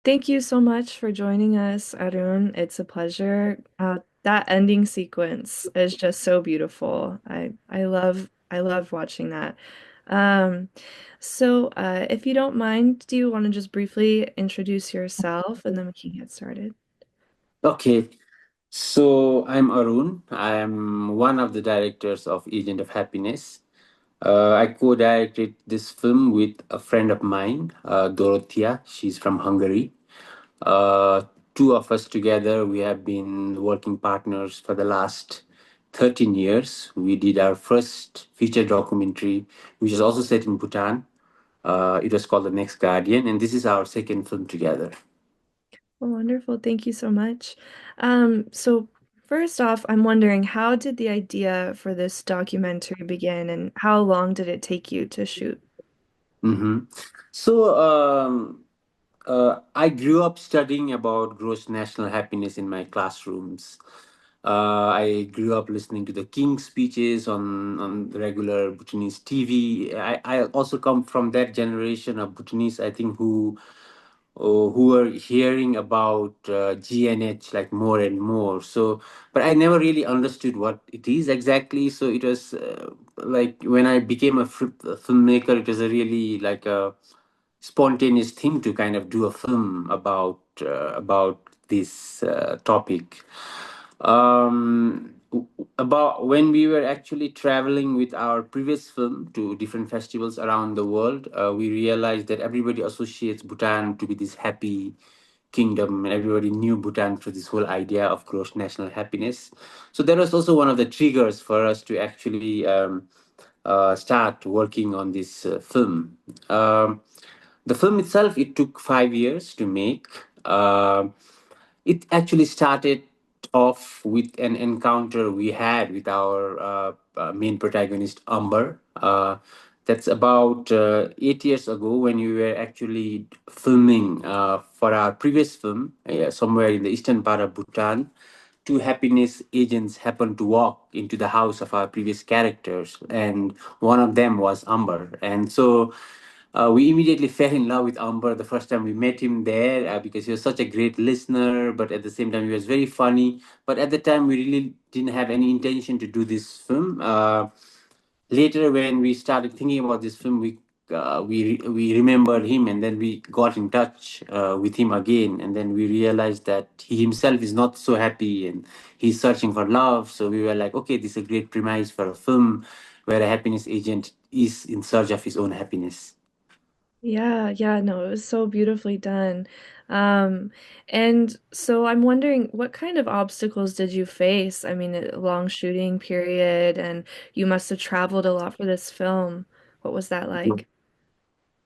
Thank you so much for joining us, Arun. It's a pleasure. That ending sequence is just so beautiful. I love watching that. Um, if you don't mind, do you want to just briefly introduce yourself and then we can get started? Okay, so I'm Arun. I'm one of the directors of Agent of Happiness. I co-directed this film with a friend of mine, Dorothea. She's from Hungary. Uh, Two of us together, we have been working partners for the last 13 years. We did our first feature documentary, which is also set in Bhutan. It was called The Next Guardian, and this is our second film together. Well, wonderful. Thank you so much. So first off, I'm wondering how did the idea for this documentary begin and how long did it take you to shoot? Mm-hmm. So, I grew up studying about gross national happiness in my classrooms. I grew up listening to the King's speeches on regular Bhutanese TV. I also come from that generation of Bhutanese, I think, who were hearing about GNH like more and more. So, but I never really understood what it is exactly. So it was like when I became a filmmaker, it was a really like a spontaneous thing to kind of do a film about this topic. About when we were actually traveling with our previous film to different festivals around the world, we realized that everybody associates Bhutan to be this happy kingdom, and everybody knew Bhutan through this whole idea of gross national happiness. So that was also one of the triggers for us to actually start working on this film. Um, the film itself, it took 5 years to make. It actually started off with an encounter we had with our main protagonist, Amber. That's about 8 years ago when we were actually filming for our previous film somewhere in the eastern part of Bhutan. Two happiness agents happened to walk into the house of our previous characters, and one of them was Amber. And so we immediately fell in love with Amber the first time we met him there because he was such a great listener, but at the same time, he was very funny. But at the time, we really didn't have any intention to do this film. Later, when we started thinking about this film, we remembered him, and then we got in touch with him again, and then we realized that he himself is not so happy and he's searching for love. So we were like, okay, this is a great premise for a film where a happiness agent is in search of his own happiness. Yeah, yeah, no, it was so beautifully done. Um, and so I'm wondering what kind of obstacles did you face? I mean, a long shooting period, and you must have traveled a lot for this film. What was that like?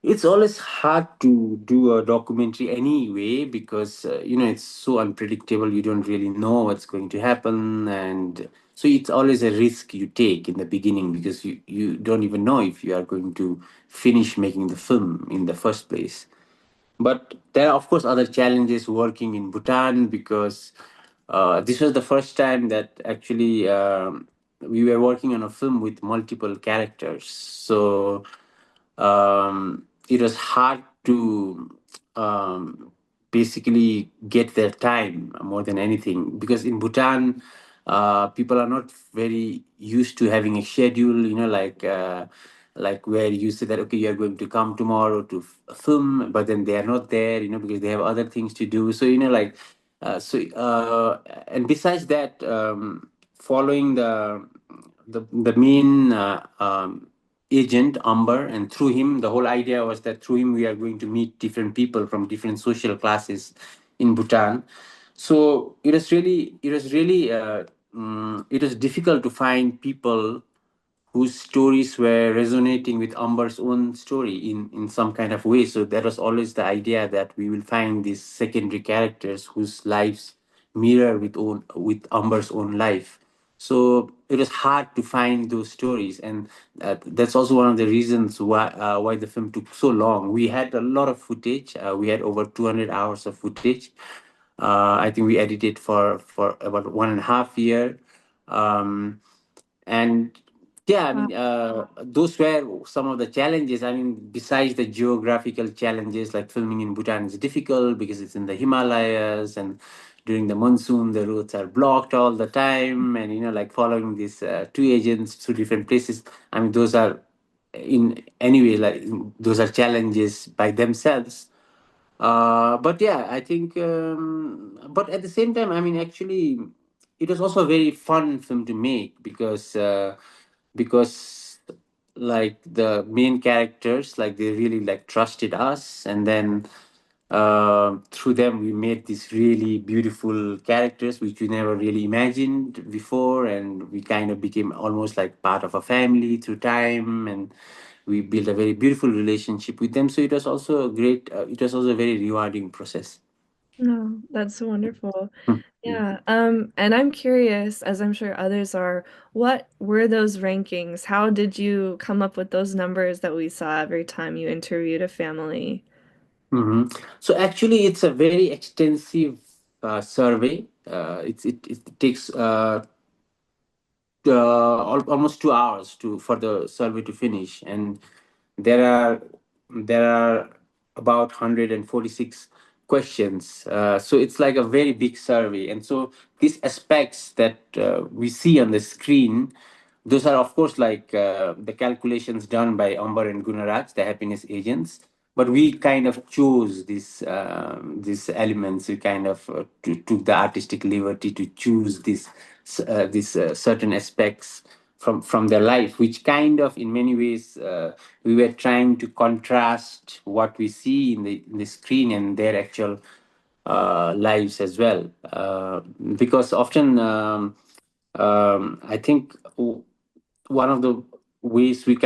It's always hard to do a documentary anyway because it's so unpredictable. You don't really know what's going to happen, and so it's always a risk you take in the beginning because you don't even know if you are going to finish making the film in the first place. But there are, of course, other challenges working in Bhutan because this was the first time that actually we were working on a film with multiple characters. So it was hard to basically get their time more than anything because in Bhutan, people are not very used to having a schedule, like where you say that okay, you are going to come tomorrow to film, but then they are not there, because they have other things to do. So and besides that, following the main agent Amber, and through him, the whole idea was that through him we are going to meet different people from different social classes in Bhutan. So it was difficult to find people whose stories were resonating with Amber's own story in some kind of way. So that was always the idea that we will find these secondary characters whose lives mirror with Amber's own life. So it was hard to find those stories, and that's also one of the reasons why the film took so long. We had a lot of footage. We had over 200 hours of footage. I think we edited for about 1.5 year. Um, and Yeah, I Wow. mean, those were some of the challenges. I mean, besides the geographical challenges, like filming in Bhutan is difficult because it's in the Himalayas, and during the monsoon, the roads are blocked all the time, and like following these two agents to different places. I mean, those are in anyway, like those are challenges by themselves. But yeah, I think, but at the same time, I mean, actually, it was also a very fun film to make because like the main characters, like they really like trusted us, and then through them we made these really beautiful characters which we never really imagined before, and we kind of became almost like part of a family through time, and we built a very beautiful relationship with them. So it was also a great it was also a very rewarding process. No, that's wonderful. Mm. Yeah. And I'm curious, as I'm sure others are, what were those rankings? How did you come up with those numbers that we saw every time you interviewed a family? Mhm. So actually, it's a very extensive survey. It takes almost 2 hours to for the survey to finish, and there are there are about 146 questions. So it's like a very big survey, and so these aspects that we see on the screen, those are of course like the calculations done by Amber and Gunaraj, the happiness agents. But we kind of chose these elements. We kind of took the artistic liberty to choose these certain aspects from their life, which kind of in many ways we were trying to contrast what we see in the screen and their actual lives as well. Because often I think one of the ways we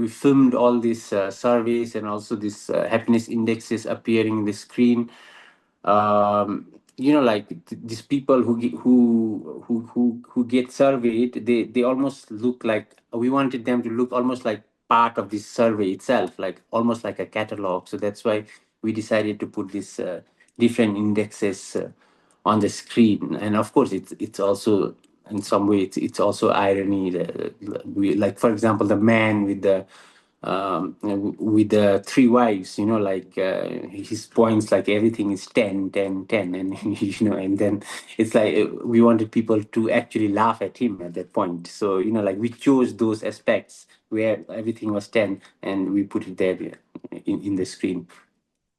filmed all these surveys and also these happiness indexes appearing in the screen, like these people who get surveyed, they almost look like, we wanted them to look almost like part of this survey itself, like almost like a catalog. So that's why we decided to put these different indexes on the screen. And of course it's also in some way it's also irony that we, like for example, the man with the three wives, like his points, like everything is 10, 10, 10, and and then it's like we wanted people to actually laugh at him at that point. So like we chose those aspects where everything was 10, and we put it there in the screen.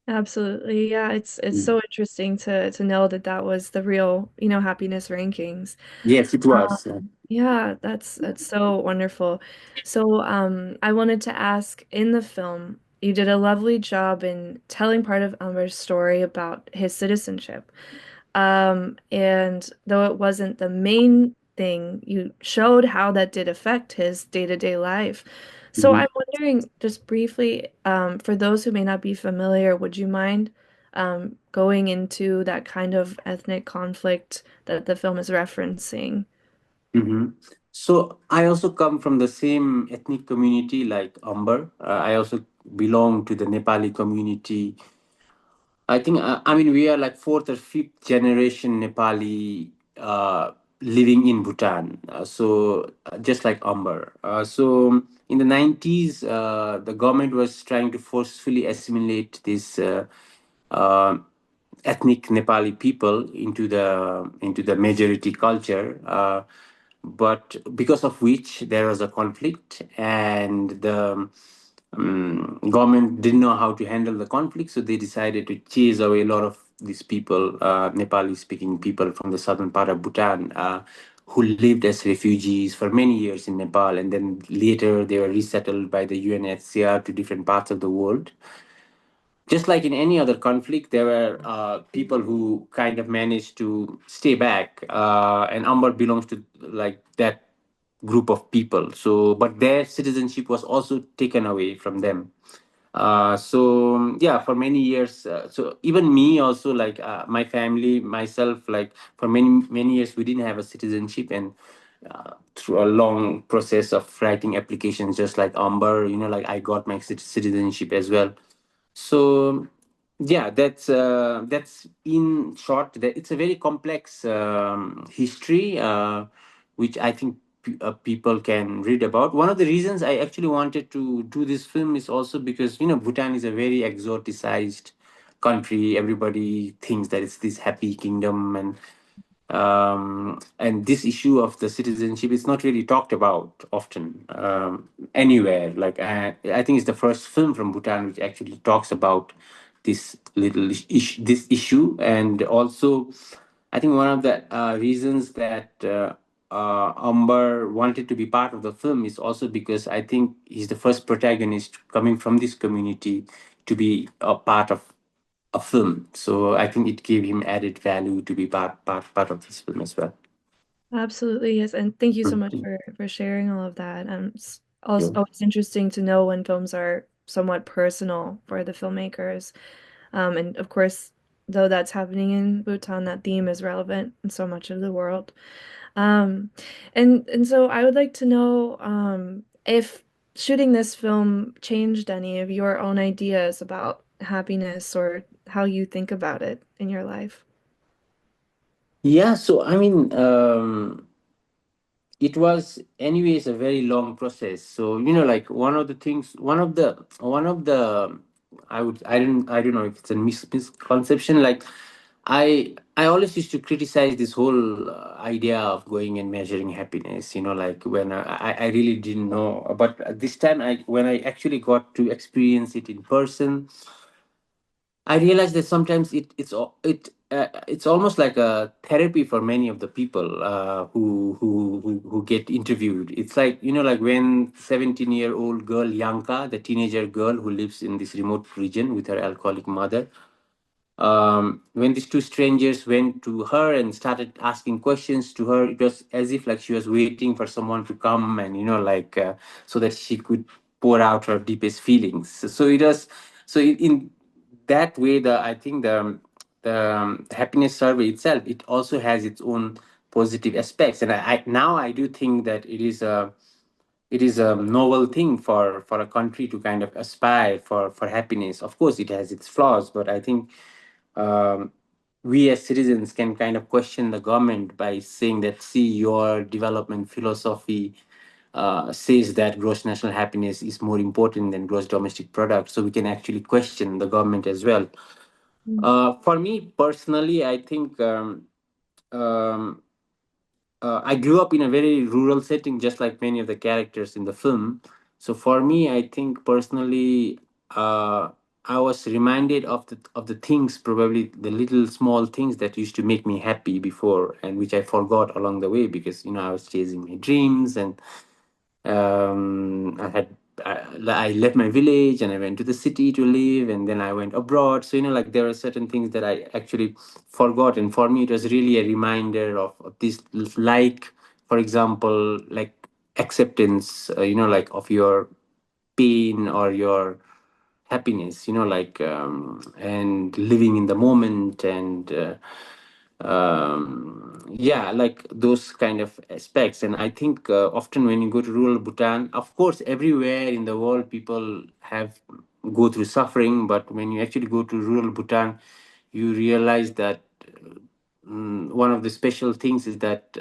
Absolutely. Yeah, it's Mm. so interesting to know that that was the real, happiness rankings. Yes, it was. Yeah, that's so wonderful. So, I wanted to ask, in the film, you did a lovely job in telling part of Elmer's story about his citizenship. And though it wasn't the main thing, you showed how that did affect his day-to-day life. So Mhm. I'm wondering, just briefly, for those who may not be familiar, would you mind going into that kind of ethnic conflict that the film is referencing? hmm So I also come from the same ethnic community like Amber. I also belong to the Nepali community. I think, I mean, we are like fourth or fifth generation Nepali living in Bhutan. So just like Amber. So in the 90s, the government was trying to forcefully assimilate this uh, ethnic Nepali people into the majority culture. But because of which there was a conflict, and the government didn't know how to handle the conflict, so they decided to chase away a lot of these people, Nepali speaking people from the southern part of Bhutan, who lived as refugees for many years in Nepal, and then later they were resettled by the UNHCR to different parts of the world. Just like in any other conflict, there were people who kind of managed to stay back, and Amber belongs to like that group of people. So, but their citizenship was also taken away from them. So yeah, for many years. So even me also, like my family, myself, like for many years, we didn't have a citizenship, and through a long process of writing applications, just like Amber, like I got my citizenship as well. So yeah, that's in short. That it's a very complex history, which I think people can read about. One of the reasons I actually wanted to do this film is also because Bhutan is a very exoticized country. Everybody thinks that it's this happy kingdom, and this issue of the citizenship is not really talked about often anywhere. Like I think it's the first film from Bhutan which actually talks about this issue. And also I think one of the reasons that Amber wanted to be part of the film is also because I think he's the first protagonist coming from this community to be a part of a film. So I think it gave him added value to be part of this film as well. Absolutely, yes. And thank you so much Mhm. for sharing all of that. It's also Yeah. always interesting to know when films are somewhat personal for the filmmakers. And of course, though that's happening in Bhutan, that theme is relevant in so much of the world. Um, and so I would like to know if shooting this film changed any of your own ideas about happiness or how you think about it in your life. Yeah, so I mean, it was anyways a very long process. So like one of the I don't know if it's a misconception. Like I always used to criticize this whole idea of going and measuring happiness. Like when I really didn't know, but this time when I actually got to experience it in person, I realized that sometimes it's almost like a therapy for many of the people who get interviewed. It's like like when 17-year-old girl Yanka, the teenager girl who lives in this remote region with her alcoholic mother, when these two strangers went to her and started asking questions to her, it was as if like she was waiting for someone to come and like so that she could pour out her deepest feelings. So it was so in that way, the I think the happiness survey itself, it also has its own positive aspects. And I now I do think that it is a novel thing for a country to kind of aspire for happiness. Of course it has its flaws, but I think um, we as citizens can kind of question the government by saying that, see, your development philosophy says that gross national happiness is more important than gross domestic product. So we can actually question the government as well. For me personally, I think um, I grew up in a very rural setting, just like many of the characters in the film. So for me, I think personally, I was reminded of the things, probably the little small things that used to make me happy before, and which I forgot along the way because I was chasing my dreams. And I had I left my village and I went to the city to live, and then I went abroad. So like there are certain things that I actually forgot, and for me it was really a reminder of this. Like for example, like acceptance, like of your pain or your happiness, like and living in the moment. And yeah, like those kind of aspects. And I think often when you go to rural Bhutan, of course everywhere in the world people have go through suffering, but when you actually go to rural Bhutan, you realize that one of the special things is that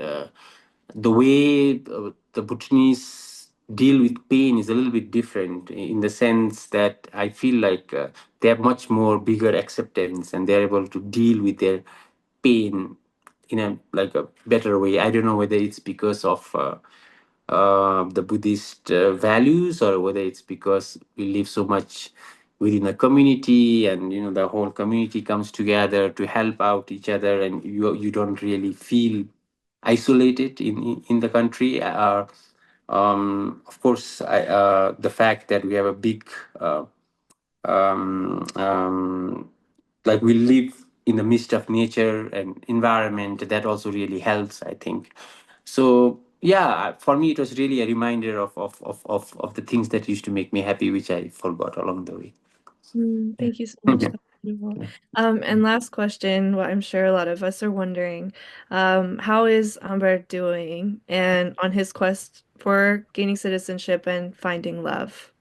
the way the Bhutanese deal with pain is a little bit different, in the sense that I feel like they have much more bigger acceptance and they're able to deal with their pain in a like a better way. I don't know whether it's because of the Buddhist values, or whether it's because we live so much within a community, and the whole community comes together to help out each other, and you don't really feel isolated in the country. Of course, the fact that we have a big um, um, like we live in the midst of nature and environment, that also really helps, I think. So yeah, for me it was really a reminder of the things that used to make me happy, which I forgot along the way. Thank you so much. That's beautiful. And last question, what I'm sure a lot of us are wondering, how is Amber doing and on his quest for gaining citizenship and finding love?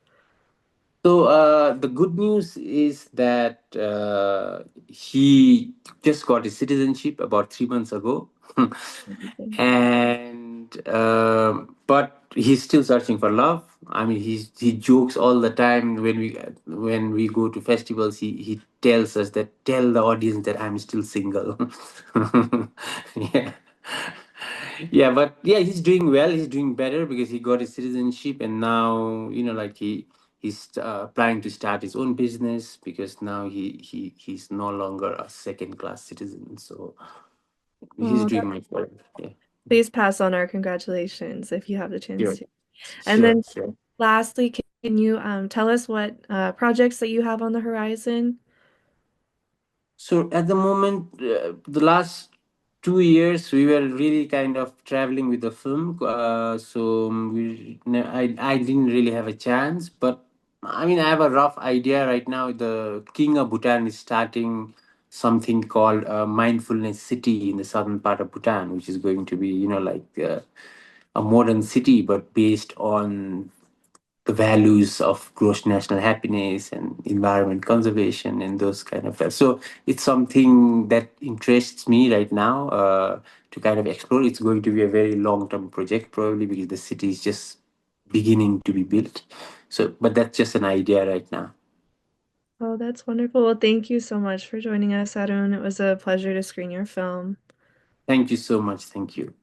So the good news is that he just got his citizenship about 3 months ago, and married, but he's still searching for love. I mean, he jokes all the time when we go to festivals. He tells us that tell the audience that I'm still single. Yeah. Yeah, but yeah, he's doing well. He's doing better because he got his citizenship, and now like he's planning to start his own business because now he's no longer a second class citizen. So he's Oh, doing much better. Yeah, please pass on our congratulations if you have the chance sure, to. And sure, then sure. lastly, can you tell us what projects that you have on the horizon? So at the moment, the last 2 years, we were really kind of traveling with the film. I didn't really have a chance, but I mean, I have a rough idea right now. The King of Bhutan is starting something called Mindfulness City in the southern part of Bhutan, which is going to be, a modern city, but based on the values of gross national happiness and environment conservation and those kind of stuff. So it's something that interests me right now to kind of explore. It's going to be a very long term project probably because the city is just beginning to be built. So, but that's just an idea right now. Oh, that's wonderful. Well, thank you so much for joining us, Arun. It was a pleasure to screen your film. Thank you so much. Thank you.